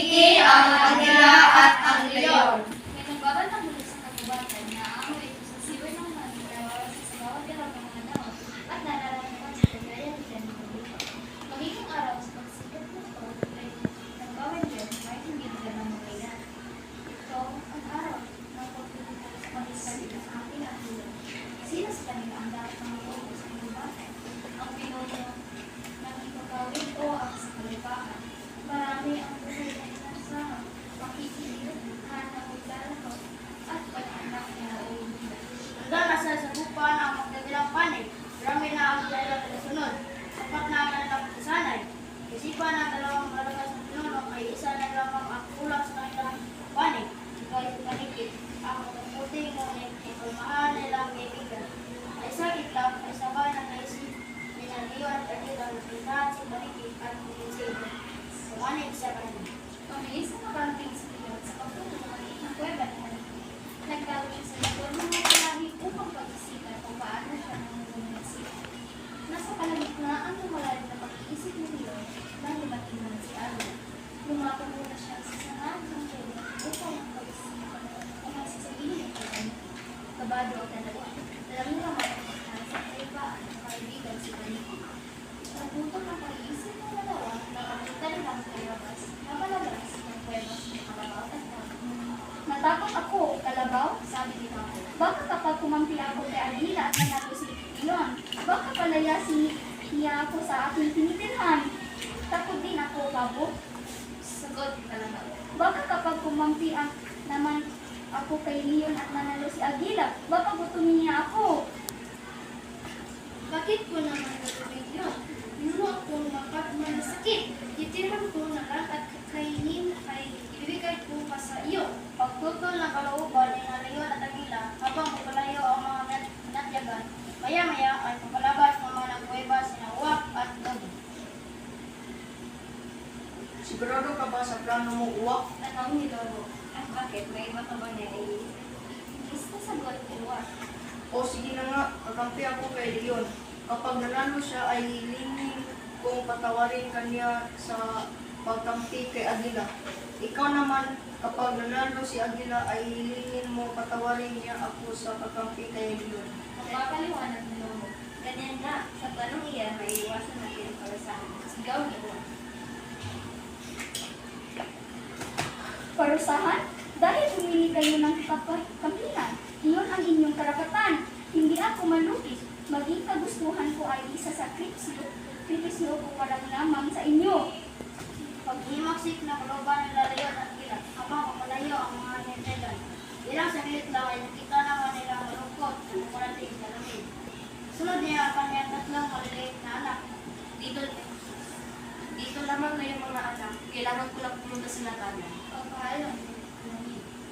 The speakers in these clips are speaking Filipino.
paniki, ang agila at ang leon. May nagbabantang muli sa kagubatan na ang ito sa siwer ng mga nagdawara sa bawat dilaw ng mga daon at nararanasan sa kagaya ng ganito. Magiging araw sa pagsikat nito ay nagbawal din kahit hindi nila mamagayan. Ito ang araw ng pagpipita sa pag-isali ng ating agila. Sila sa kanila ang dapat ng mga sa kagubatan. Ang pinuno ng ipagawin o ang sa kalipaan. Marami ang buhay na inasama, makikilit, hanang maglalakaw, at pag-anak na nauulit. Hanggang nasa sagupan ang magdagilang panig, marami na ang dahil sunod. Sapat na ang kanilang pagkasanay. Isipan ng dalawang malakas na pinuno ay isa na lamang ang kulang sa kanilang panig. Kahit panikit, ang puting ngunit ipagmahal nilang kaibigan. Ay sakit lang, ay sabay ng naisip, minaliyo at kanilang napitahan si panikit at pinisip. Sumanig sa kanya. Kami sa nakarating sa pilot sa pagpuno ng maliit na kuweba ni Haniki. Nagtawag siya sa likod ng mga palagi upang pag-isipan kung paano siya nangungunagsip. Nasa kalagitnaan ng malalim na pag-iisip ni Leon nang dumating naman si Arlo. Lumapag muna siya sa sanahan ng kuweba upang pag-isipan kung ang sasabihin niya kay Haniki. Kabado at dalawa. Alam niya mapagkakal sa kaibaan ng kaibigan si Haniki. Nagutom ang pag-iisip ng dalawa na makita nilang kalabas na palabas ng kuwebas ng kalabaw at tao. Natakot ako, kalabaw, sabi ni Pako. Baka kapag kumampi ako kay Agila at nanalo si Leon, baka palayasin niya ako sa aking tinitirhan. Takot din ako, Pabo. Sagot ni Kalabaw. Baka kapag kumampi naman ako kay Leon at nanalo si Agila, baka gutumin niya ako. Bakit ko naman gagawin yun? Minuno akong mapagmasakit. Itirhan ko na lang at kakainin ay ibibigay ko pa sa iyo. Pagtutol ng kalooban ni Leon at Agila habang papalayo ang mga natyagan, maya-maya ay papalabas naman ang kuweba sina Uwak at Gabi. Sigurado ka ba sa plano mo, Uwak? Tanong ni Lolo. At bakit? May iba ka ba na Gusto sagot ni Uwak. O sige na nga, kakampi ako kay Leon. Kapag nanalo siya ay hilingin kung patawarin kanya sa pagkampi kay Agila. Ikaw naman, kapag nanalo si Agila ay hilingin mo patawarin niya ako sa pagkampi kay Leon. Magpapaliwanag ni Lolo. Ganyan na. Sa planong iyan, may iwasan natin ang parusahan. Sigaw ni Uwak. Parusahan? Dahil pumili kayo ng kampihan, iyon ang inyong karapatan. Hindi ako malupit. Maging kagustuhan ko ay isa sa kripisyo ko walang lamang sa inyo. Paghimaksik na kalooban nila Leon at Agila habang papalayo ang mga natyagan. Ilang saglit lang ay nakita naman nilang malungkot na nakarating sa lamig. Sunod niya ang kanyang tatlong maliliit na anak. Dito lamang na yung mga anak. Kailangan ko lang pumunta sa labanan. Pagpaalam ni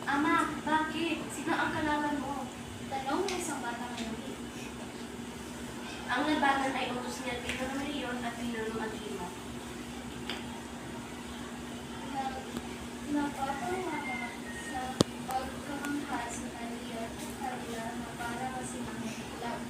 Ama, bakit? Sino ang kalaban mo? tanong ng isang batang lalaki. Ang labanan ay utos niya Pinuno Leon at Pinuno Agila. Napapawala sa pagkamangkas ni Leon at Agila na para masinang ilang.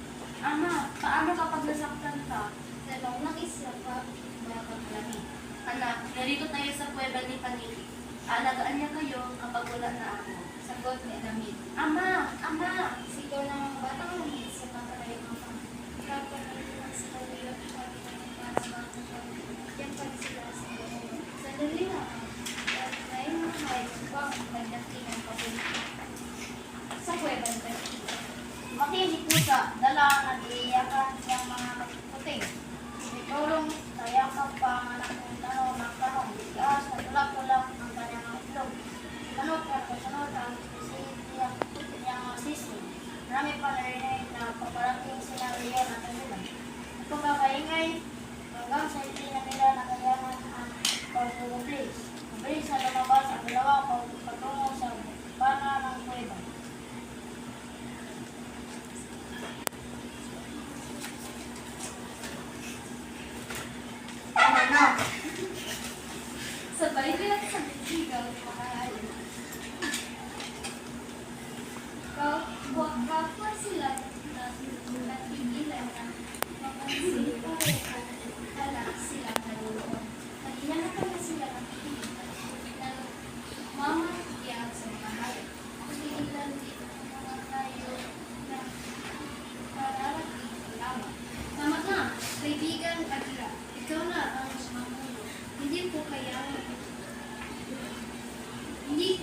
Ama, paano kapag nasaktan ka? Tanong ng isa pa batang lalaki. Anak, narito tayo sa kuweba ni Paniki. Alagaan niya kayo kapag wala na ako. Sagot ni Damit. Ama! Ama! Sigaw ng mga batang lalaki sa pagkakayang mga kapag-ilang sa Leon at Agila na para makakapag yan pa sila sa buong. Sandali lang. At may mga bang nagdating ang pabalik sa kuweba ni Paniki. Makinig po sa dala at iiyakan siyang mga puting. Itulong tayakap pa ang anak ng tanong ng tanong. Ikaas na tulak-tulak ang kanyang itlog. Tanong ka kasunod ang isipiyang niyang sisi. Marami pa narinig na paparating sila Leon at Agila. Pagkakaingay hanggang sa hindi na nila nakayanan ang pagpupublis. Mabilis na lumabas ang dalawa patungo sa bana ng kuweba. Tama na! Sabay nila sa sigaw ng mga alin. Kapwa sila natigilan na mapansin ko hala sila nalulunod. Naginanakan na sila ng pihitan.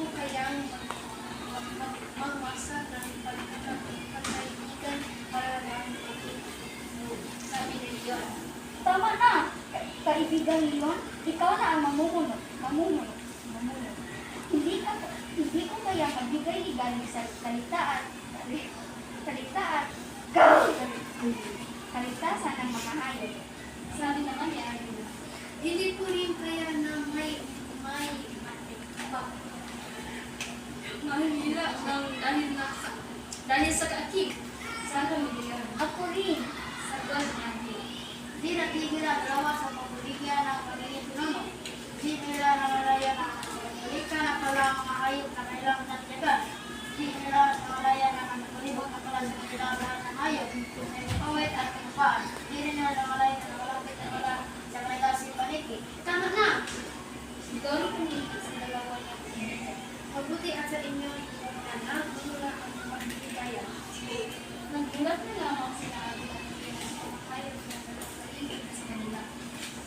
ko kayang magmasa ng pagkakaibigan para lang sabi ni Leon. Tama na! Kaibigan Leon, ikaw na ang mamumuno. Hindi ko kaya magbigay ligalig sa kaligtasan ng mga hayop. Sabi naman ni Arina, hindi ko rin kaya na may mahihira ng dahil sa kaakib. Sabi ni Leon. Ako rin. Sagot ni Arina. Di natigil ang dalawa sa pagbuligyan ng pagiging pinuno. Di nila namalaya ng pagbulikan na pala ang mga hayop na kailangan ng tiyaga. Di nila namalaya ng nagulibot na pala sa kailangan ng hayop. May pawit at pinupaan. Di rin nila namalaya na nakalapit na pala sa kailangan si paniki. Tama na! Siguro pumili sa dalawa niya. Mabuti at sa inyo anak, mula ang pagkikaya. Naghingat na lamang sila Arina ng hayop na nagpaligid sa kanila.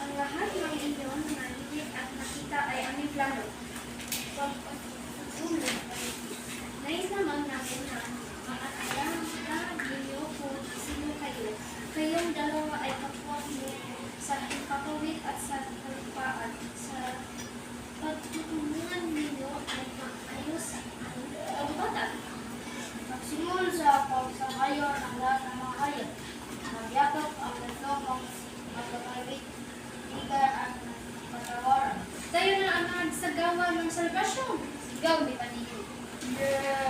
Ang lahat ng inyong narinig at nakita ay aming plano. Pagpatuloy nais naman namin na maaalam ninyo kung sino kayo. Kayong dalawa ay kapwa mo sa himpapawid at sa kalupaan. Sa pagtutulungan ninyo ay maayos ang kaubatan. Magsimul sa pagsangayon ang lahat ng mga hayop. Magyakap ang tatlong magkakaibigan at patawaran. Tayo na ang nagsagawa ng salvasyon. Sigaw ni Paniki. Yeah.